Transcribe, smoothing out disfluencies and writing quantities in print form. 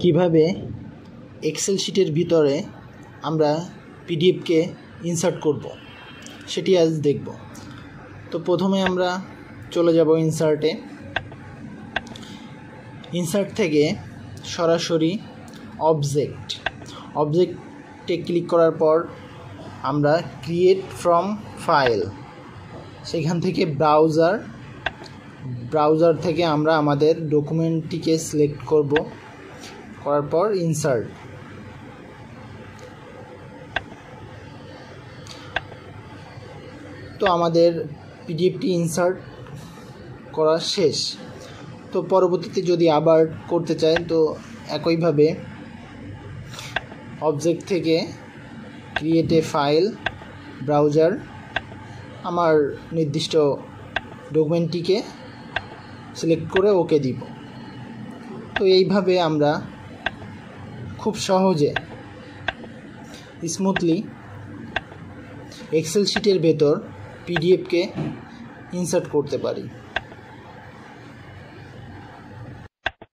কিভাবে এক্সেল শিটের ভিতরে আমরা পিডিএফকে ইনসার্ট করব সেটি আজ দেখব। তো প্রথমে আমরা চলে যাব ইনসার্ট থেকে সরাসরি অবজেক্টে ক্লিক করার পর আমরা ক্রিয়েট ফ্রম ফাইল, সেখান থেকে ব্রাউজার থেকে আমরা আমাদের ডকুমেন্টটিকে সিলেক্ট করব, করার পর ইনসার্ট। তো আমাদের পিডিএফটি ইনসার্ট করা শেষ। তো পরবর্তীতে যদি আবার করতে চাই তো একইভাবে অবজেক্ট থেকে ক্রিয়েট এ ফাইল, ব্রাউজার, আমার নির্দিষ্ট ডকুমেন্টটিকে সিলেক্ট করে ওকে দিব। তো এইভাবে আমরা খুব সহজে স্মুথলি এক্সেল শিটের ভেতর পিডিএফকে ইনসার্ট করতে পারি।